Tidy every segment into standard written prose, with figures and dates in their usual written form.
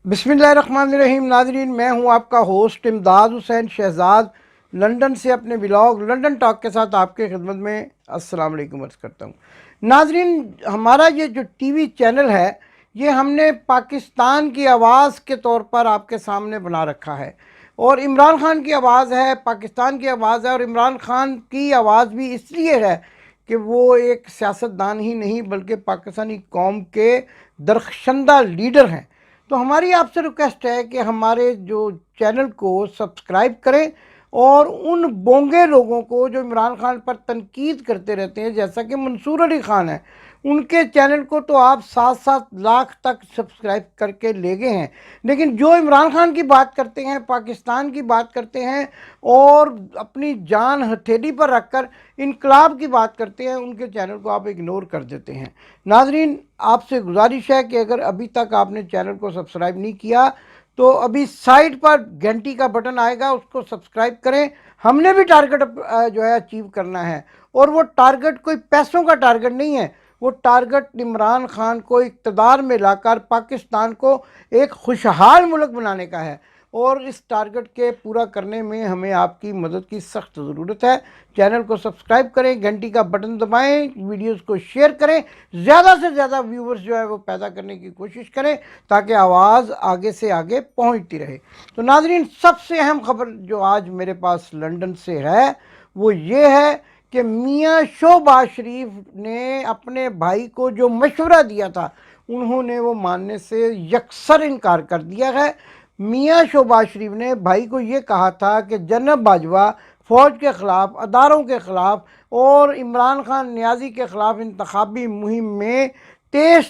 बिस्मिल्लाहिर्रहमानिर्रहीम। नाजरीन, मैं हूं आपका होस्ट इमदाद हुसैन शहजाद, लंदन से अपने ब्लॉग लंदन टॉक के साथ आपके खिदमत में अस्सलाम वालेकुम अर्ज़ करता हूं। नाजरीन, हमारा ये जो टीवी चैनल है, ये हमने पाकिस्तान की आवाज़ के तौर पर आपके सामने बना रखा है, और इमरान खान की आवाज़ है, पाकिस्तान की आवाज़ है। और इमरान खान की आवाज़ भी इसलिए है कि वो एक सियासतदान ही नहीं बल्कि पाकिस्तानी कौम के दरख्शंदा लीडर हैं। तो हमारी आपसे रिक्वेस्ट है कि हमारे जो चैनल को सब्सक्राइब करें, और उन बोंगे लोगों को जो इमरान खान पर तनकीद करते रहते हैं, जैसा कि मंसूर अली खान है, उनके चैनल को तो आप 7-7 लाख तक सब्सक्राइब करके ले गए हैं, लेकिन जो इमरान खान की बात करते हैं, पाकिस्तान की बात करते हैं और अपनी जान हथेली पर रखकर इनकलाब की बात करते हैं, उनके चैनल को आप इग्नोर कर देते हैं। नाजरीन, आपसे गुजारिश है कि अगर अभी तक आपने चैनल को सब्सक्राइब नहीं किया तो अभी साइड पर घंटी का बटन आएगा, उसको सब्सक्राइब करें। हमने भी टारगेट जो है अचीव करना है, और वो टारगेट कोई पैसों का टारगेट नहीं है। वो टारगेट इमरान खान को इक़्तिदार में लाकर पाकिस्तान को एक खुशहाल मुल्क बनाने का है, और इस टारगेट के पूरा करने में हमें आपकी मदद की सख्त ज़रूरत है। चैनल को सब्सक्राइब करें, घंटी का बटन दबाएं, वीडियोस को शेयर करें, ज़्यादा से ज़्यादा व्यूवर्स जो है वो पैदा करने की कोशिश करें, ताकि आवाज़ आगे से आगे पहुंचती रहे। तो नाजरीन, सबसे अहम खबर जो आज मेरे पास लंदन से है वो ये है कि मियाँ शहबाज शरीफ ने अपने भाई को जो मशवरा दिया था, उन्होंने वो मानने से यकसर इनकार कर दिया है। मियाँ शहबाज शरीफ ने भाई को ये कहा था कि जनरल बाजवा फ़ौज के ख़िलाफ़, अदारों के ख़िलाफ़ और इमरान खान न्याजी के ख़िलाफ़ इंतखाबी मुहिम में तेज़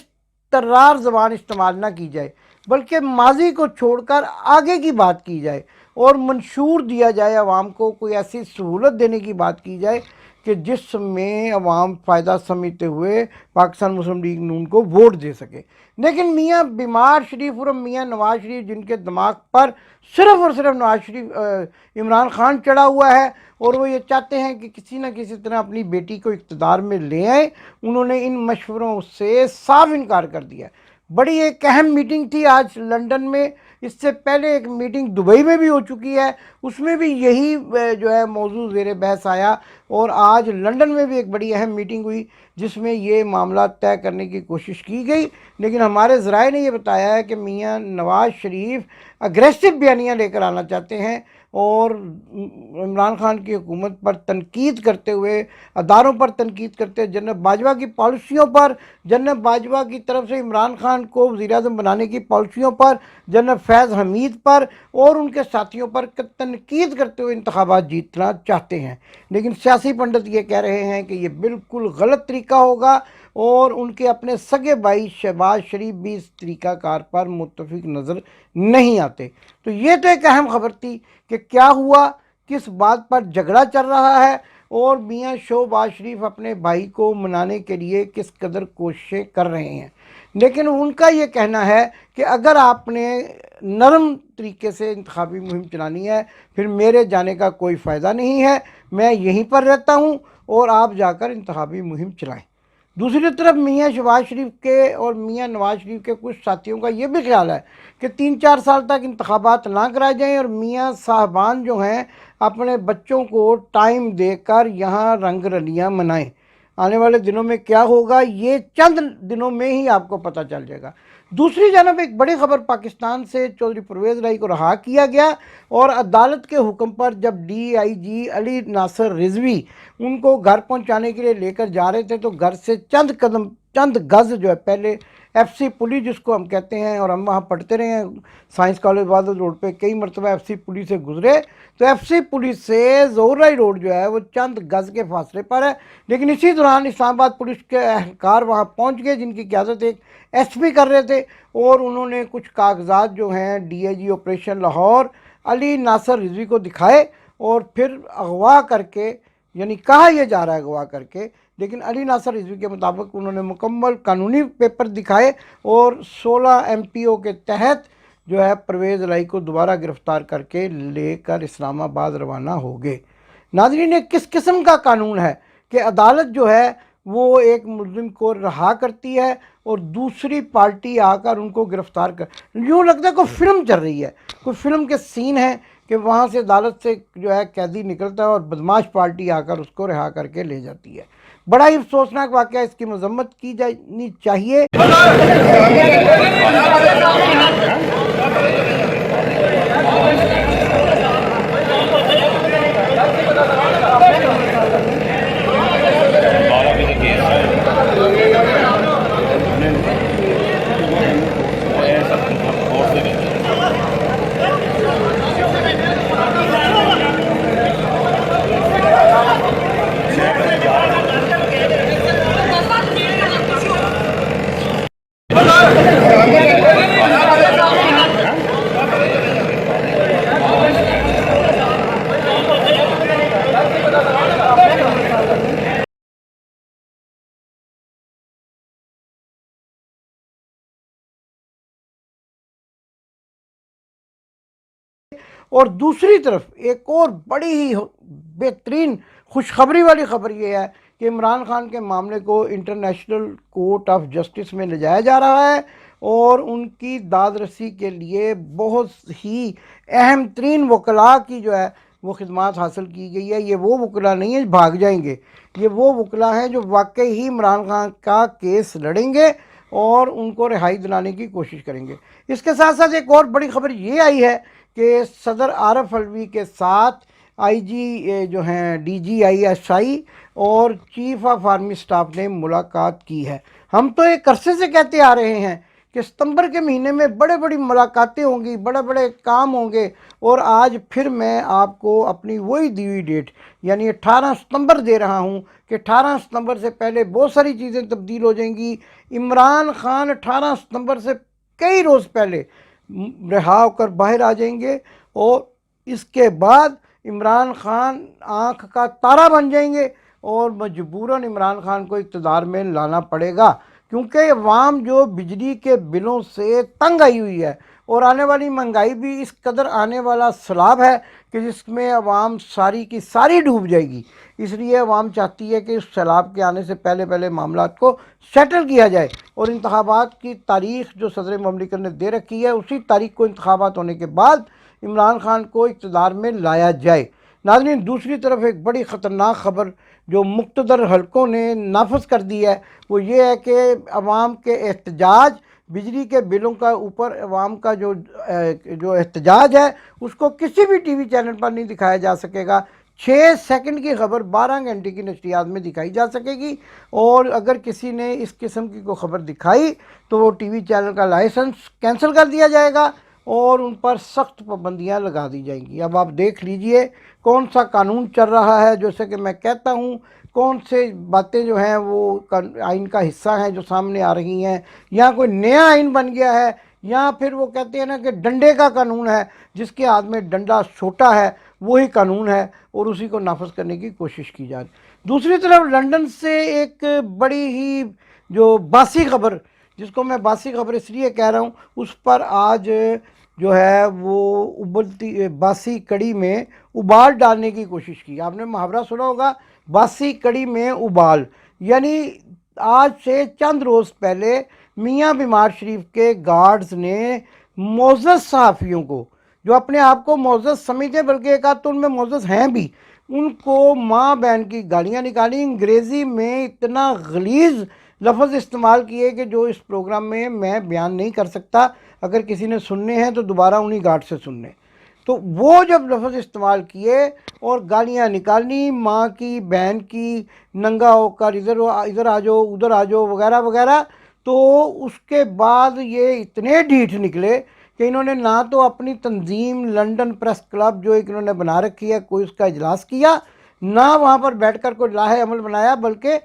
तर्रार ज़बान इस्तेमाल ना की जाए, बल्कि माजी को छोड़कर आगे की बात की जाए, और मंशूर दिया जाए, अवाम को कोई ऐसी सहूलत देने की बात की जाए कि जिसमें अवाम फ़ायदा समझते हुए पाकिस्तान मुस्लिम लीग नून को वोट दे सके। लेकिन मियाँ बीमार शरीफ और मियाँ नवाज शरीफ, जिनके दिमाग पर सिर्फ़ और सिर्फ नवाज शरीफ इमरान खान चढ़ा हुआ है, और वो ये चाहते हैं कि किसी न किसी तरह अपनी बेटी को इक़्तिदार में ले आए, उन्होंने इन मशवरों से साफ इनकार कर दिया। बड़ी एक अहम मीटिंग थी आज लंदन में, इससे पहले एक मीटिंग दुबई में भी हो चुकी है, उसमें भी यही जो है मौजू ज़ेर बहस आया, और आज लंदन में भी एक बड़ी अहम मीटिंग हुई जिसमें ये मामला तय करने की कोशिश की गई। लेकिन हमारे ज़राए ने ये बताया है कि मियाँ नवाज शरीफ अग्रेसिव बयानियाँ लेकर आना चाहते हैं, और इमरान खान की हुकूमत पर तनकीद करते हुए, अदारों पर तनकीद करते हुए, जनरल बाजवा की पॉलिसियों पर, जनरल बाजवा की तरफ से इमरान खान को वज़ीर-ए-आज़म बनाने की पॉलिसियों पर, जनरल फैज़ हमीद पर और उनके साथियों पर तनकीद करते हुए इंतखाबात जीतना चाहते हैं। लेकिन सियासी पंडित ये कह रहे हैं कि ये बिल्कुल गलत तरीका होगा, और उनके अपने सगे भाई शहबाज शरीफ भी इस तरीक़ाकार पर मुत्तफ़िक नज़र नहीं आते। तो ये तो एक अहम खबर थी कि क्या हुआ, किस बात पर झगड़ा चल रहा है, और मियाँ शहबाज शरीफ अपने भाई को मनाने के लिए किस कदर कोशिशें कर रहे हैं। लेकिन उनका ये कहना है कि अगर आपने नरम तरीके से इंतखाबी मुहिम चलानी है, फिर मेरे जाने का कोई फ़ायदा नहीं है, मैं यहीं पर रहता हूँ और आप जाकर इंतखाबी मुहिम चलाएं। दूसरी तरफ मियाँ शहबाज शरीफ के और मियाँ नवाज शरीफ के कुछ साथियों का ये भी ख्याल है कि 3-4 साल तक इंतखाबात ना कराए जाएँ, और मियाँ साहबान जो हैं अपने बच्चों को टाइम देकर यहाँ रंग रलियाँ मनाएं। आने वाले दिनों में क्या होगा, ये चंद दिनों में ही आपको पता चल जाएगा। दूसरी जानब एक बड़ी खबर, पाकिस्तान से चौधरी परवेज़ इलाही को रहा किया गया, और अदालत के हुक्म पर जब DIG अली नासर रिजवी उनको घर पहुंचाने के लिए लेकर जा रहे थे, तो घर से चंद गज़ जो है पहले FC पुलिस जिसको हम कहते हैं, और हम वहाँ पढ़ते रहे हैं साइंस कॉलेज वादद रोड पे, कई मरतबा FC पुलिस से गुजरे, तो FC पुलिस से ज़ोहराई रोड जो है वो चंद गज़ के फासले पर है। लेकिन इसी दौरान इस्लामाबाद पुलिस के अहलकार वहाँ पहुँच गए, जिनकी क़यादत एक SP कर रहे थे, और उन्होंने कुछ कागजात जो हैं DIG ऑपरेशन लाहौर अली नासर रिजवी को दिखाए, और फिर अगवा करके, यानी कहा यह जा रहा है अगवा करके, लेकिन अली नासर रिजवी के मुताबिक उन्होंने मुकम्मल कानूनी पेपर दिखाए, और 16 MPO के तहत जो है परवेज़ इलाही को दोबारा गिरफ़्तार करके लेकर इस्लामाबाद रवाना हो गए। नाज़रीन, ये किस किस्म का कानून है कि अदालत जो है وہ ایک ملزم کو رہا کرتی ہے اور دوسری پارٹی آ کر ان کو گرفتار کر، یوں لگتا ہے کوئی فلم چل رہی ہے، کوئی فلم کے سین ہے کہ وہاں سے عدالت سے جو ہے قیدی نکلتا ہے اور بدماش پارٹی آ کر اس کو رہا کر کے لے جاتی ہے۔ بڑا ہی افسوسناک واقعہ، اس کی مذمت کی جانی چاہیے۔ اور دوسری طرف ایک اور بڑی ہی بہترین خوشخبری والی خبر یہ ہے کہ عمران خان کے معاملے کو انٹرنیشنل کورٹ آف جسٹس میں لے جایا جا رہا ہے اور ان کی داد رسی کے لیے بہت ہی اہم ترین وکلاء کی جو ہے وہ خدمات حاصل کی گئی ہے۔ یہ وہ وکلاء نہیں ہیں بھاگ جائیں گے، یہ وہ وکلاء ہیں جو واقعی ہی عمران خان کا کیس لڑیں گے اور ان کو رہائی دلانے کی کوشش کریں گے۔ اس کے ساتھ ساتھ ایک اور بڑی خبر یہ آئی ہے کہ صدر عارف علوی کے ساتھ آئی جی جو ہیں D G I S I اور چیف آف آرمی سٹاف نے ملاقات کی ہے۔ ہم تو ایک عرصے سے کہتے آ رہے ہیں کہ ستمبر کے مہینے میں بڑی ملاقاتیں ہوں گی، بڑے کام ہوں گے، اور آج پھر میں آپ کو اپنی وہی دی ہوئی ڈیٹ یعنی 18 ستمبر دے رہا ہوں کہ 18 ستمبر سے پہلے بہت ساری چیزیں تبدیل ہو جائیں گی۔ عمران خان 18 ستمبر سے کئی روز پہلے رہا ہو کر باہر آ جائیں گے اور اس کے بعد عمران خان آنکھ کا تارا بن جائیں گے اور مجبوراً عمران خان کو اقتدار میں لانا پڑے گا، کیونکہ عوام جو بجلی کے بلوں سے تنگ آئی ہوئی ہے اور آنے والی مہنگائی بھی اس قدر آنے والا سیلاب ہے کہ جس میں عوام ساری کی ساری ڈوب جائے گی۔ اس لیے عوام چاہتی ہے کہ اس سیلاب کے آنے سے پہلے معاملات کو سیٹل کیا جائے اور انتخابات کی تاریخ جو صدر مملکت نے دے رکھی ہے اسی تاریخ کو انتخابات ہونے کے بعد عمران خان کو اقتدار میں لایا جائے۔ ناظرین، دوسری طرف ایک بڑی خطرناک خبر جو مقتدر حلقوں نے نافذ کر دی ہے وہ یہ ہے کہ عوام کے احتجاج، بجلی کے بلوں کا اوپر عوام کا جو احتجاج ہے اس کو کسی بھی ٹی وی چینل پر نہیں دکھایا جا سکے گا۔ 6 سیکنڈ کی خبر 12 گھنٹے کی نشریات میں دکھائی جا سکے گی، اور اگر کسی نے اس قسم کی کوئی خبر دکھائی تو وہ ٹی وی چینل کا لائسنس کینسل کر دیا جائے گا اور ان پر سخت پابندیاں لگا دی جائیں گی۔ اب آپ دیکھ لیجئے کون سا قانون چل رہا ہے، جیسے کہ میں کہتا ہوں کون سے باتیں جو ہیں وہ آئین کا حصہ ہیں جو سامنے آ رہی ہیں، یا کوئی نیا آئین بن گیا ہے، یا پھر وہ کہتے ہیں نا کہ ڈنڈے کا قانون ہے، جس کے ہاتھ میں ڈنڈا چھوٹا ہے وہی قانون ہے اور اسی کو نافذ کرنے کی کوشش کی جا رہی۔ دوسری طرف لندن سے ایک بڑی ہی جو باسی خبر، جس کو میں باسی خبر اس لیے کہہ رہا ہوں، اس پر آج جو ہے وہ ابلتی باسی کڑی میں ابال ڈالنے کی کوشش کی۔ آپ نے محاورہ سنا ہوگا، باسی کڑی میں ابال، یعنی آج سے چند روز پہلے میاں بیمار شریف کے گارڈز نے معزز صحافیوں کو، جو اپنے آپ کو معزز سمجھتے ہیں بلکہ ایک آدھ تو ان میں معزز ہیں بھی، ان کو ماں بہن کی گالیاں نکالی، انگریزی میں اتنا غلیظ لفظ استعمال کیے کہ جو اس پروگرام میں بیان نہیں کر سکتا، اگر کسی نے سننے ہیں تو دوبارہ انہی گارڈ سے سننے۔ تو وہ جب لفظ استعمال کیے اور گالیاں نکالنی، ماں کی بہن کی، ننگا ہو کر ادھر آ جاؤ ادھر آ جاؤ وغیرہ وغیرہ، تو اس کے بعد یہ اتنے ڈھیٹ نکلے کہ انہوں نے نہ تو اپنی تنظیم لنڈن پریس کلب جو ایک انہوں نے بنا رکھی ہے کوئی اس کا اجلاس کیا، نہ وہاں پر بیٹھ کر کوئی لاہ عمل بنایا، بلکہ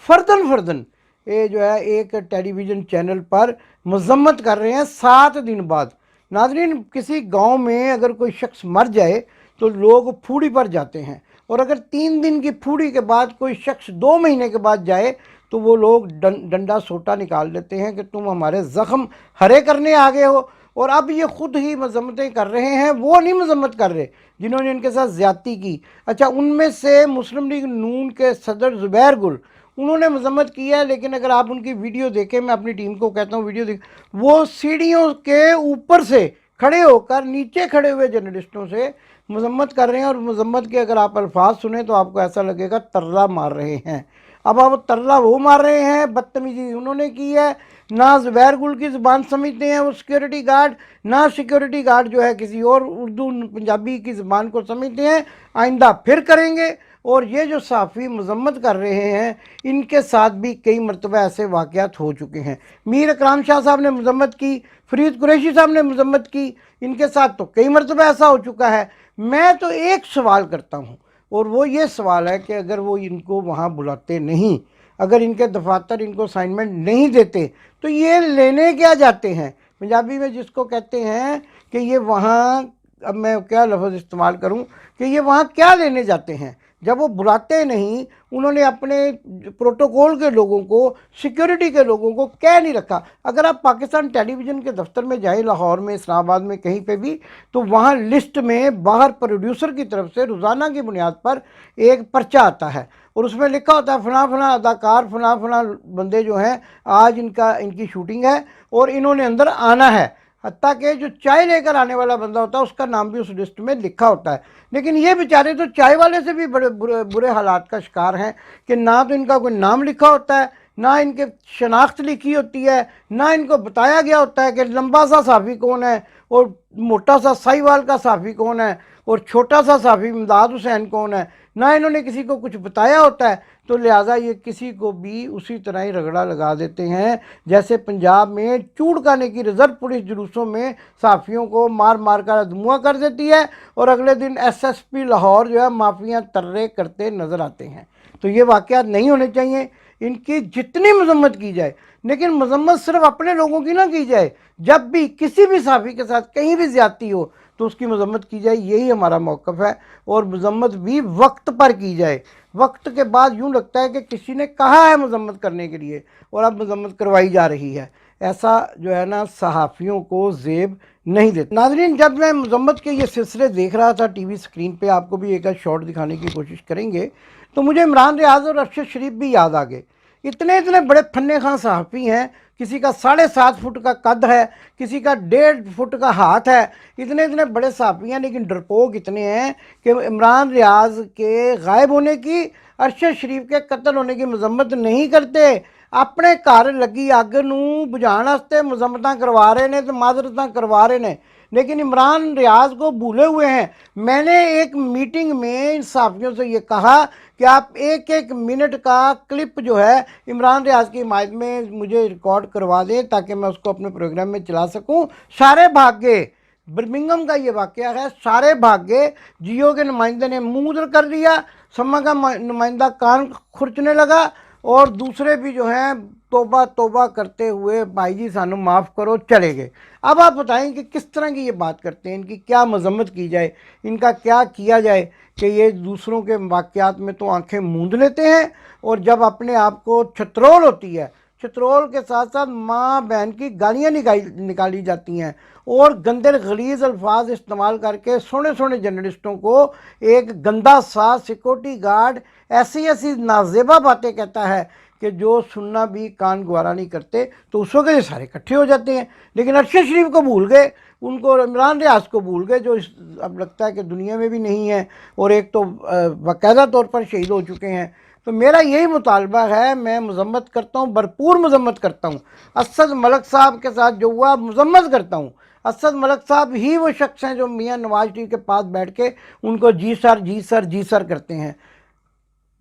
فردن یہ جو ہے ایک ٹیلی ویژن چینل پر مذمت کر رہے ہیں 7 دن بعد۔ ناظرین، کسی گاؤں میں اگر کوئی شخص مر جائے تو لوگ پھوڑی پر جاتے ہیں، اور اگر 3 دن کی پھوڑی کے بعد کوئی شخص 2 مہینے کے بعد جائے تو وہ لوگ ڈنڈا سوٹا نکال دیتے ہیں کہ تم ہمارے زخم ہرے کرنے آگے ہو، اور اب یہ خود ہی مذمتیں کر رہے ہیں۔ وہ نہیں مذمت کر رہے جنہوں نے ان کے ساتھ زیادتی کی۔ اچھا، ان میں سے مسلم لیگ نون کے صدر زبیر گل، उन्होंने मजम्मत की है, लेकिन अगर आप उनकी वीडियो देखें, मैं अपनी टीम को कहता हूँ वीडियो देख, वो सीढ़ियों के ऊपर से खड़े होकर नीचे खड़े हुए जर्नलिस्टों से मजम्मत कर रहे हैं, और मजम्मत के अगर आप अल्फाज सुने तो आपको ऐसा लगेगा तर्रा मार रहे हैं। अब आप तर्रा वो मार रहे हैं, बदतमीजी उन्होंने की है, ना ज़ुबैर गुल की ज़ुबान समझते हैं वो सिक्योरिटी गार्ड, ना सिक्योरिटी गार्ड जो है किसी और उर्दू पंजाबी की ज़ुबान को समझते हैं, आइंदा फिर करेंगे। और ये जो सहाफ़ी मजम्मत कर रहे हैं, इनके साथ भी कई मरतबा ऐसे वाक़यात हो चुके हैं। मीर इकराम शाह साहब ने मजम्मत की, फरीद कुरैशी साहब ने मजम्मत की, इनके साथ तो कई मरतबा ऐसा हो चुका है। मैं तो एक सवाल करता हूँ, और वो ये सवाल है कि अगर वो इनको वहाँ बुलाते नहीं, अगर इनके दफातर इनको असाइनमेंट नहीं देते, तो ये लेने क्या जाते हैं? पंजाबी में जिसको कहते हैं कि ये वहाँ, अब मैं क्या लफ्ज़ इस्तेमाल करूँ, कि ये वहाँ क्या लेने जाते हैं जब वो बुलाते नहीं। उन्होंने अपने प्रोटोकॉल के लोगों को, सिक्योरिटी के लोगों को कह नहीं रखा। अगर आप पाकिस्तान टेलीविज़न के दफ्तर में जाए, लाहौर में, इस्लामाबाद में, कहीं पे भी, तो वहाँ लिस्ट में बाहर प्रोड्यूसर की तरफ से रोज़ाना की बुनियाद पर एक पर्चा आता है, और उसमें लिखा होता है फलां फलां अदाकार, फलां फलां बंदे जो हैं, आज इनकी शूटिंग है और इन्होंने अंदर आना है। हत्ता कि जो चाय लेकर आने वाला बंदा होता है उसका नाम भी उस लिस्ट में लिखा होता है। लेकिन ये बेचारे तो चाय वाले से भी बड़े बुरे हालात का शिकार हैं कि ना तो इनका कोई नाम लिखा होता है, ना इनके शनाख्त लिखी होती है, ना इनको बताया गया होता है कि लंबा सा साफ़ी कौन है और मोटा सा साहिवाल का साफ़ी कौन है और छोटा सा साफ़ी इमदाद हुसैन कौन है, ना इन्होंने किसी को कुछ बताया होता है। तो लिहाजा ये किसी को भी उसी तरह ही रगड़ा लगा देते हैं, जैसे पंजाब में चूड़काने की रिजर्व पुलिस जुलूसों में साफ़ियों को मार मार कर अधमुआ कर देती है, और अगले दिन SSP लाहौर जो है माफिया तर्रे करते नज़र आते हैं। तो ये वाक़यात नहीं होने चाहिए। इनकी जितनी मजम्मत की जाए, लेकिन मजम्मत सिर्फ अपने लोगों की ना की जाए। जब भी किसी भी साफ़ी के साथ कहीं भी ज़्यादती हो तो उसकी मजम्मत की जाए, यही हमारा मौक़िफ़ है। और मजम्मत भी वक्त पर की जाए। वक्त के बाद यूँ लगता है कि किसी ने कहा है मजम्मत करने के लिए और अब मजम्मत करवाई जा रही है। ऐसा जो है ना, सहाफ़ियों को ज़ेब नहीं देता। नाज़रीन, जब मैं मजम्मत के ये सिलसिले देख रहा था टीवी स्क्रीन पे, आपको भी एक शॉट दिखाने की कोशिश करेंगे, तो मुझे इमरान रियाज और अरशद शरीफ भी याद आ गए। इतने इतने बड़े फन्ने खां सहाफ़ी हैं, किसी का 7.5 फुट का कद है, किसी का 1.5 फुट का हाथ है, इतने इतने बड़े सहाफ़ी हैं, लेकिन डरपोक इतने हैं कि इमरान रियाज के गायब होने की, अरशद शरीफ के कत्ल होने की मजम्मत नहीं करते। अपने घर लगी अग नूं बुझाण वास्ते मजम्मतां करवा रहे हैं तो माजरतां करवा रहे हैं, लेकिन इमरान रियाज को भूले हुए हैं। मैंने एक मीटिंग में इन सहाफ़ियों से ये कहा कि आप एक एक मिनट का क्लिप जो है इमरान रियाज की हिमायत में मुझे रिकॉर्ड करवा दें ताकि मैं उसको अपने प्रोग्राम में चला सकूं। सारे भाग गए। बर्मिंघम का ये वाक़या है, सारे भाग गए। जियो के नुमाइंदे ने मुंह उधर कर दिया, समा का नुमाइंदा कान खुरचने लगा, और दूसरे भी जो हैं तोबा तोबा करते हुए भाई जी सानू माफ़ करो चले गए। अब आप बताएं कि किस तरह की ये बात करते हैं, इनकी क्या मजम्मत की जाए, इनका क्या किया जाए कि ये दूसरों के वाक़यात में तो आंखें मूंद लेते हैं, और जब अपने आप को छत्रोल होती है, छत्रोल के साथ साथ माँ बहन की गालियाँ निकाली जाती हैं, और गंदे गलीज़ अल्फाज इस्तेमाल करके सोने सोने जर्नलिस्टों को एक गंदा सा सिक्योरिटी गार्ड ऐसी ऐसी नाजेबा बातें कहता है कि जो सुनना भी कान गवारा नहीं करते। तो उस वक्त ये सारे इकट्ठे हो जाते हैं। लेकिन अरशद शरीफ को भूल गए, उनको इमरान रियाज को भूल गए, जो अब लगता है कि दुनिया में भी नहीं है, और एक तो बाकायदा तौर पर शहीद हो चुके हैं। तो मेरा यही मुतालबा है, मैं मजम्मत करता हूँ, भरपूर मजम्मत करता हूँ। असद मलिक साहब के साथ जो हुआ मजम्मत करता हूँ। असद मलिक साहब ही वो शख्स हैं जो मियाँ नवाज शरीफ के पास बैठ के उनको जी सर जी सर जी सर करते हैं।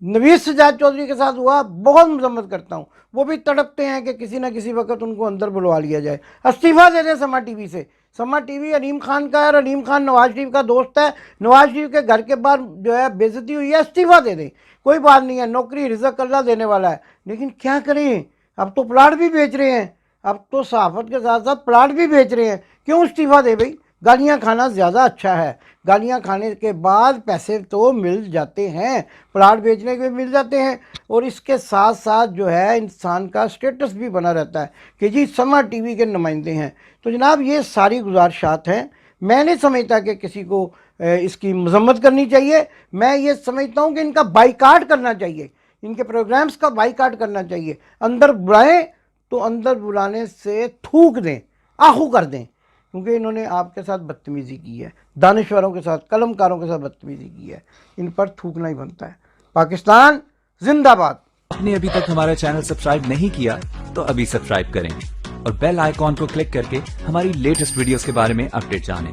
नवीद सजाद चौधरी के साथ हुआ, बहुत मजम्मत करता हूँ। वो भी तड़पते हैं कि किसी न किसी वक्त उनको अंदर बुलवा लिया जाए, इस्तीफ़ा दे दें समा टीवी से। समा टीवी अलीम खान का है और अलीम खान नवाज शरीफ का दोस्त है। नवाज शरीफ के घर के बाहर जो है बेइज्जती हुई है, इस्तीफ़ा दे दें, कोई बात नहीं है, नौकरी रिज़्क़ अल्लाह देने वाला है। लेकिन क्या करें, अब तो प्लाट भी बेच रहे हैं, अब तो सहाफ़त के साथ साथ प्लाट भी बेच रहे हैं। क्यों इस्तीफ़ा दे भाई? गालियाँ खाना ज़्यादा अच्छा है, गालियाँ खाने के बाद पैसे तो मिल जाते हैं, प्लाट बेचने के भी मिल जाते हैं, और इसके साथ साथ जो है इंसान का स्टेटस भी बना रहता है कि जी समा टीवी के नुमाइंदे हैं। तो जनाब ये सारी गुजारिशात हैं। मैं नहीं समझता कि किसी को इसकी मजम्मत करनी चाहिए। मैं ये समझता हूँ कि इनका बाइकाट करना चाहिए। ان کے پروگرامز کا بائیکاٹ کرنا چاہیے. اندر بلائیں تو اندر بلانے سے تھوک دیں, آہو کر دیں, کیونکہ انہوں نے آپ کے ساتھ بدتمیزی کی ہے, دانشوروں کے ساتھ, قلم کاروں کے ساتھ بدتمیزی کی ہے. ان پر تھوکنا ہی بنتا ہے. پاکستان زندہ باد. آپ نے ابھی تک ہمارا چینل سبسکرائب نہیں کیا تو ابھی سبسکرائب کریں اور بیل آئیکن کو کلک کر کے ہماری لیٹسٹ ویڈیوز کے بارے میں اپڈیٹ جانیں.